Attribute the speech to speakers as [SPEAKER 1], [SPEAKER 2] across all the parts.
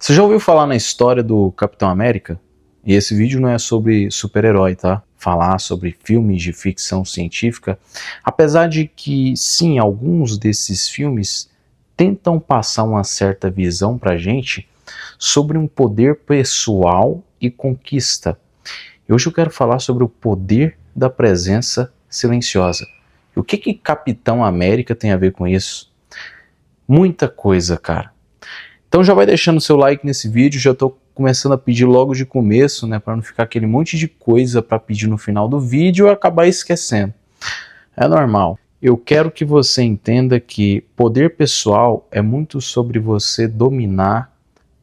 [SPEAKER 1] Você já ouviu falar na história do Capitão América? E esse vídeo não é sobre super-herói, tá? Falar sobre filmes de ficção científica, apesar de que, sim, alguns desses filmes tentam passar uma certa visão pra gente sobre um poder pessoal e conquista. E hoje eu quero falar sobre o poder da presença silenciosa. E o que Capitão América tem a ver com isso? Muita coisa, cara. Então já vai deixando seu like nesse vídeo, já tô começando a pedir logo de começo, né, para não ficar aquele monte de coisa para pedir no final do vídeo e acabar esquecendo. É normal. Eu quero que você entenda que poder pessoal é muito sobre você dominar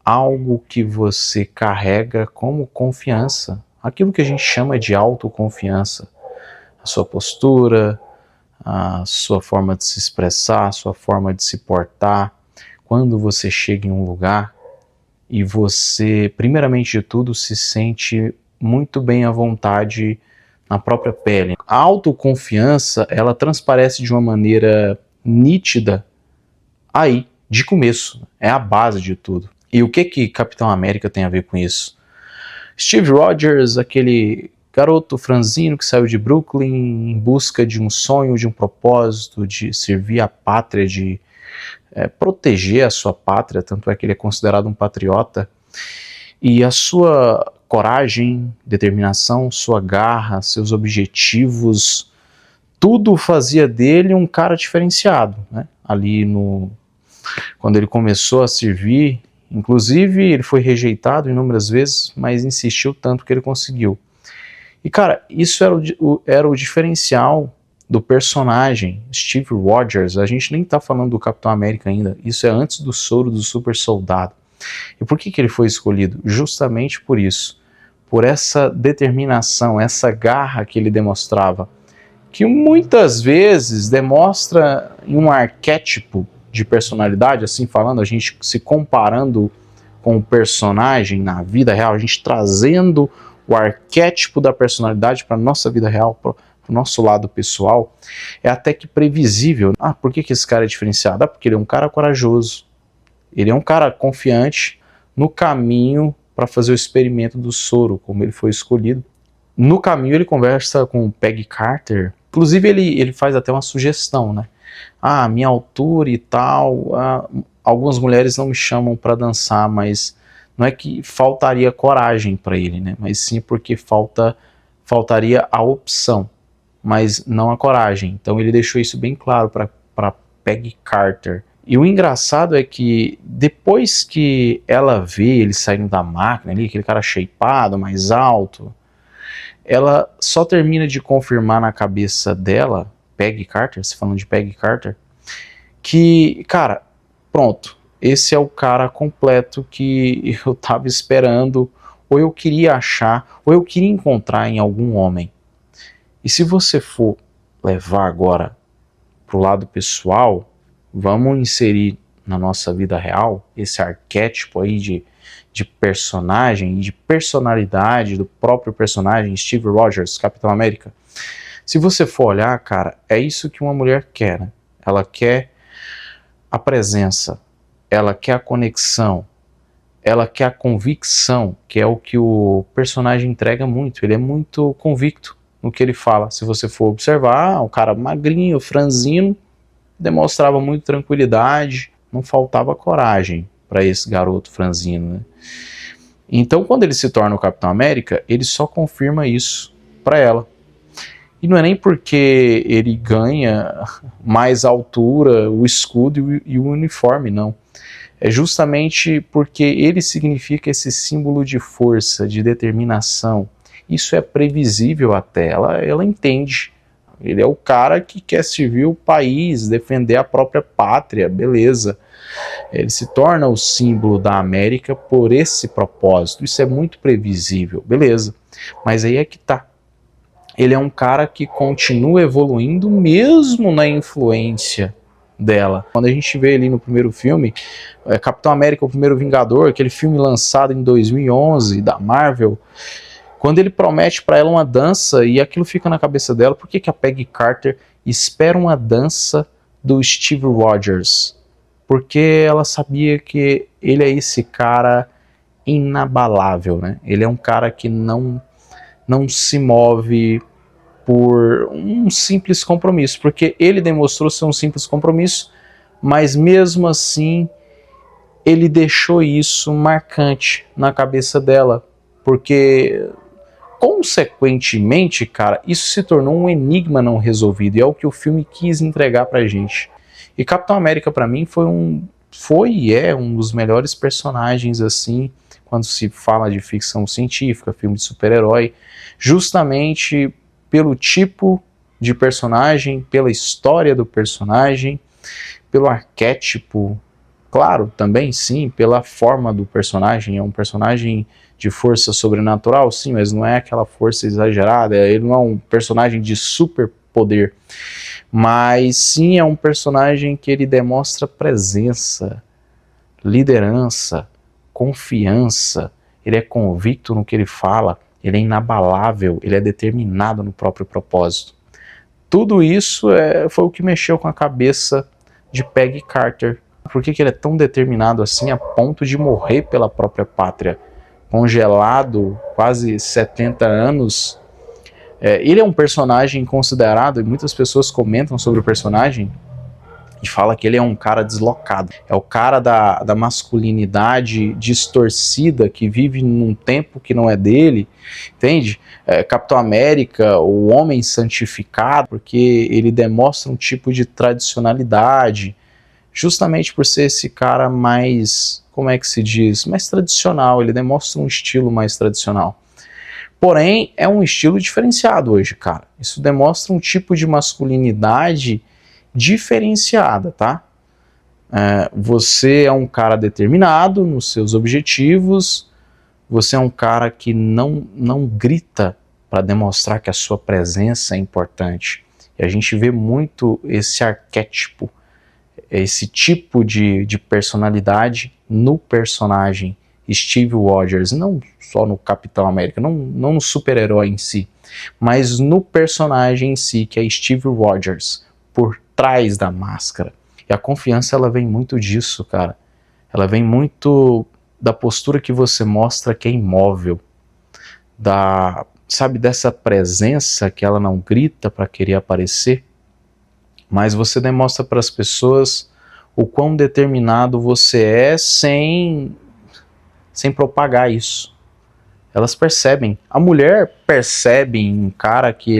[SPEAKER 1] algo que você carrega como confiança, aquilo que a gente chama de autoconfiança, a sua postura, a sua forma de se expressar, a sua forma de se portar. Quando você chega em um lugar e você, primeiramente de tudo, se sente muito bem à vontade na própria pele. A autoconfiança, ela transparece de uma maneira nítida aí, de começo. É a base de tudo. E o que Capitão América tem a ver com isso? Steve Rogers, aquele garoto franzino que saiu de Brooklyn em busca de um sonho, de um propósito, de servir a pátria, de proteger a sua pátria, tanto é que ele é considerado um patriota, e a sua coragem, determinação, sua garra, seus objetivos, tudo fazia dele um cara diferenciado, né? Ali quando ele começou a servir, inclusive ele foi rejeitado inúmeras vezes, mas insistiu tanto que ele conseguiu. E cara, isso era o diferencial do personagem Steve Rogers. A gente nem tá falando do Capitão América ainda, isso é antes do soro do super soldado. E por que ele foi escolhido? Justamente por isso, por essa determinação, essa garra que ele demonstrava, que muitas vezes demonstra em um arquétipo de personalidade, assim falando, a gente se comparando com o personagem na vida real, a gente trazendo o arquétipo da personalidade para a nossa vida real, para o nosso lado pessoal, é até que previsível. Ah, por que esse cara é diferenciado? Ah, porque ele é um cara corajoso, ele é um cara confiante no caminho para fazer o experimento do soro, como ele foi escolhido. No caminho ele conversa com o Peggy Carter, inclusive ele faz até uma sugestão, né? Ah, minha altura e tal, algumas mulheres não me chamam para dançar, mas não é que faltaria coragem para ele, né? Mas sim porque faltaria a opção, mas não a coragem. Então ele deixou isso bem claro para Peggy Carter. E o engraçado é que depois que ela vê ele saindo da máquina ali, aquele cara shapeado, mais alto, ela só termina de confirmar na cabeça dela, Peggy Carter, se falando de Peggy Carter, que, cara, pronto, esse é o cara completo que eu tava esperando, ou eu queria achar, ou eu queria encontrar em algum homem. E se você for levar agora pro lado pessoal, vamos inserir na nossa vida real esse arquétipo aí de personagem e de personalidade do próprio personagem Steve Rogers, Capitão América. Se você for olhar, cara, é isso que uma mulher quer, né? Ela quer a presença, ela quer a conexão, ela quer a convicção, que é o que o personagem entrega muito. Ele é muito convicto no que ele fala. Se você for observar, um cara magrinho, franzino, demonstrava muita tranquilidade, não faltava coragem para esse garoto franzino, né? Então, quando ele se torna o Capitão América, ele só confirma isso para ela. E não é nem porque ele ganha mais altura, o escudo e o uniforme, não. É justamente porque ele significa esse símbolo de força, de determinação. Isso é previsível até, ela entende. Ele é o cara que quer servir o país, defender a própria pátria, beleza. Ele se torna o símbolo da América por esse propósito. Isso é muito previsível, beleza. Mas aí é que tá. Ele é um cara que continua evoluindo mesmo na influência dela. Quando a gente vê ali no primeiro filme, Capitão América, o Primeiro Vingador, aquele filme lançado em 2011 da Marvel, quando ele promete para ela uma dança e aquilo fica na cabeça dela, por que a Peggy Carter espera uma dança do Steve Rogers? porque ela sabia que ele é esse cara inabalável, né? Ele é um cara que não se move por um simples compromisso, porque ele demonstrou ser um simples compromisso, mas mesmo assim ele deixou isso marcante na cabeça dela, porque consequentemente, cara, isso se tornou um enigma não resolvido, e é o que o filme quis entregar pra gente. E Capitão América pra mim foi e é um dos melhores personagens assim, quando se fala de ficção científica, filme de super-herói, justamente pelo tipo de personagem, pela história do personagem, pelo arquétipo, claro, também sim, pela forma do personagem. É um personagem de força sobrenatural, sim, mas não é aquela força exagerada, ele não é um personagem de superpoder, mas sim é um personagem que ele demonstra presença, liderança, confiança, ele é convicto no que ele fala, ele é inabalável, ele é determinado no próprio propósito. Tudo isso foi o que mexeu com a cabeça de Peggy Carter. Por que ele é tão determinado assim a ponto de morrer pela própria pátria? Congelado, quase 70 anos. Ele é um personagem considerado, e muitas pessoas comentam sobre o personagem, e fala que ele é um cara deslocado. É o cara da masculinidade distorcida, que vive num tempo que não é dele, entende? Capitão América, o homem santificado, porque ele demonstra um tipo de tradicionalidade, justamente por ser esse cara mais, como é que se diz, mais tradicional, ele demonstra um estilo mais tradicional. Porém, é um estilo diferenciado hoje, cara. Isso demonstra um tipo de masculinidade diferenciada, tá? Você é um cara determinado nos seus objetivos, você é um cara que não grita para demonstrar que a sua presença é importante. E a gente vê muito esse arquétipo, esse tipo de personalidade no personagem Steve Rogers, não só no Capitão América, não no super-herói em si, mas no personagem em si, que é Steve Rogers, por trás da máscara. E a confiança, ela vem muito disso, cara. Ela vem muito da postura que você mostra que é imóvel, sabe, dessa presença que ela não grita para querer aparecer, mas você demonstra para as pessoas o quão determinado você é sem propagar isso. Elas percebem. A mulher percebe um cara que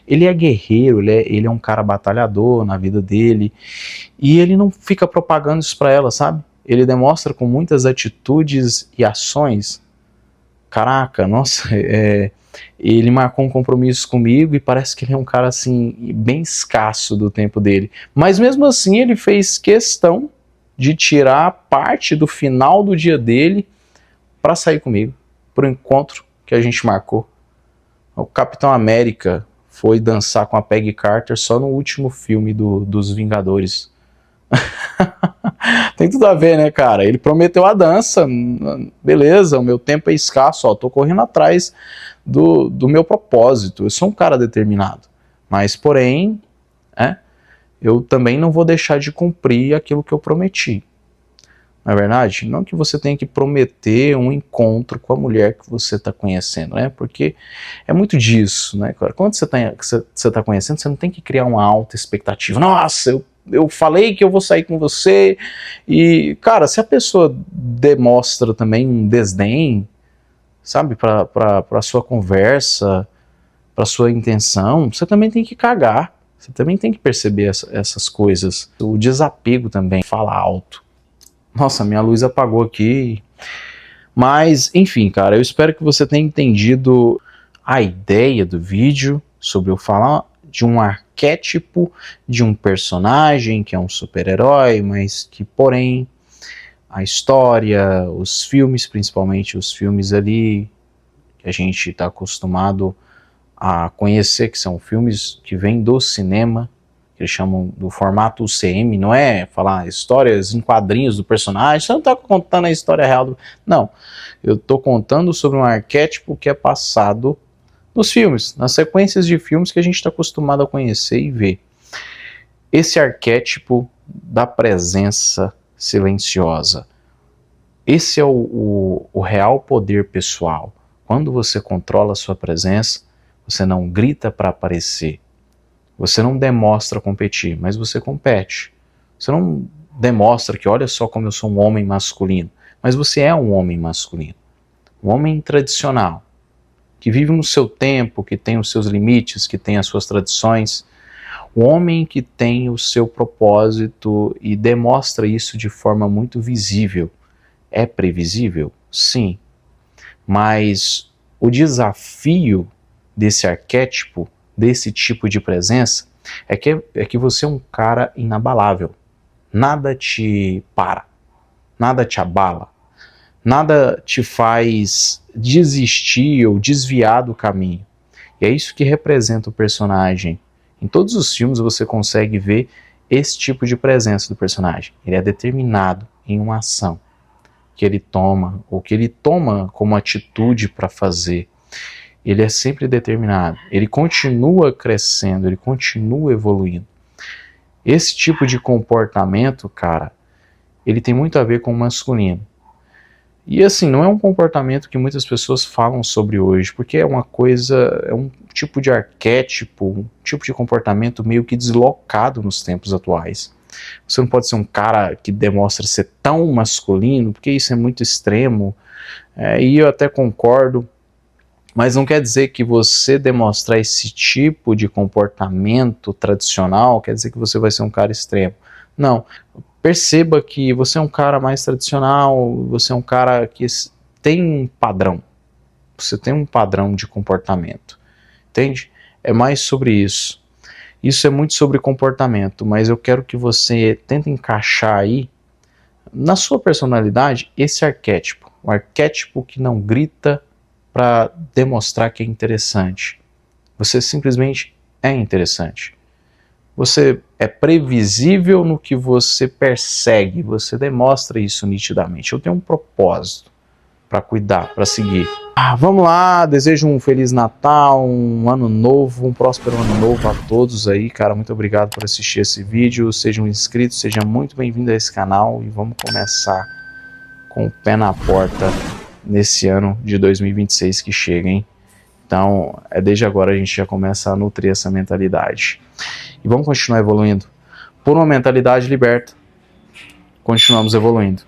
[SPEAKER 1] ele é guerreiro, ele é um cara batalhador na vida dele, e ele não fica propagando isso pra ela, sabe? Ele demonstra com muitas atitudes e ações. Caraca, nossa, ele marcou um compromisso comigo e parece que ele é um cara assim, bem escasso do tempo dele. Mas mesmo assim ele fez questão de tirar parte do final do dia dele para sair comigo, pro encontro que a gente marcou. O Capitão América foi dançar com a Peggy Carter só no último filme dos Vingadores. Tem tudo a ver, né, cara? Ele prometeu a dança, beleza, o meu tempo é escasso, ó, tô correndo atrás do meu propósito, eu sou um cara determinado, mas porém, eu também não vou deixar de cumprir aquilo que eu prometi. Não é verdade? Não que você tenha que prometer um encontro com a mulher que você está conhecendo, né? Porque é muito disso, né, cara? Quando você está conhecendo, você não tem que criar uma alta expectativa. Nossa, eu falei que eu vou sair com você. E, cara, se a pessoa demonstra também um desdém, sabe, para sua conversa, para sua intenção, você também tem que cagar. Você também tem que perceber essas coisas. O desapego também, fala alto. Nossa, minha luz apagou aqui. Mas, enfim, cara, eu espero que você tenha entendido a ideia do vídeo sobre eu falar de um arquétipo de um personagem que é um super-herói, mas que, porém, a história, os filmes, principalmente os filmes ali que a gente está acostumado a conhecer, que são filmes que vêm do cinema, que eles chamam do formato UCM, não é falar histórias em quadrinhos do personagem, você não está contando a história real, não, eu estou contando sobre um arquétipo que é passado nos filmes, nas sequências de filmes que a gente está acostumado a conhecer e ver. Esse arquétipo da presença silenciosa. Esse é o real poder pessoal. Quando você controla a sua presença, você não grita para aparecer. Você não demonstra competir, mas você compete. Você não demonstra que olha só como eu sou um homem masculino, mas você é um homem masculino. Um homem tradicional, que vive no seu tempo, que tem os seus limites, que tem as suas tradições. Um homem que tem o seu propósito e demonstra isso de forma muito visível. É previsível? Sim. Mas o desafio desse arquétipo, desse tipo de presença, é que você é um cara inabalável. Nada te para, nada te abala, nada te faz desistir ou desviar do caminho. E é isso que representa o personagem. Em todos os filmes você consegue ver esse tipo de presença do personagem. Ele é determinado em uma ação que ele toma, ou que ele toma como atitude para fazer. Ele é sempre determinado, ele continua crescendo, ele continua evoluindo. Esse tipo de comportamento, cara, ele tem muito a ver com o masculino. E assim, não é um comportamento que muitas pessoas falam sobre hoje, porque é uma coisa, é um tipo de arquétipo, um tipo de comportamento meio que deslocado nos tempos atuais. Você não pode ser um cara que demonstra ser tão masculino, porque isso é muito extremo, e eu até concordo, mas não quer dizer que você demonstrar esse tipo de comportamento tradicional, quer dizer que você vai ser um cara extremo. Não, perceba que você é um cara mais tradicional, você é um cara que tem um padrão, você tem um padrão de comportamento, entende? É mais sobre isso. Isso é muito sobre comportamento, mas eu quero que você tente encaixar aí, na sua personalidade, esse arquétipo. Um arquétipo que não grita para demonstrar que é interessante. Você simplesmente é interessante. Você é previsível no que você persegue, você demonstra isso nitidamente. Eu tenho um propósito para cuidar, para seguir. Vamos lá, desejo um Feliz Natal, um ano novo, um próspero ano novo a todos aí, cara, muito obrigado por assistir esse vídeo, sejam inscritos, seja muito bem-vindo a esse canal e vamos começar com o pé na porta nesse ano de 2026 que chega, hein? Então, desde agora a gente já começa a nutrir essa mentalidade. E vamos continuar evoluindo. Por uma mentalidade liberta, continuamos evoluindo.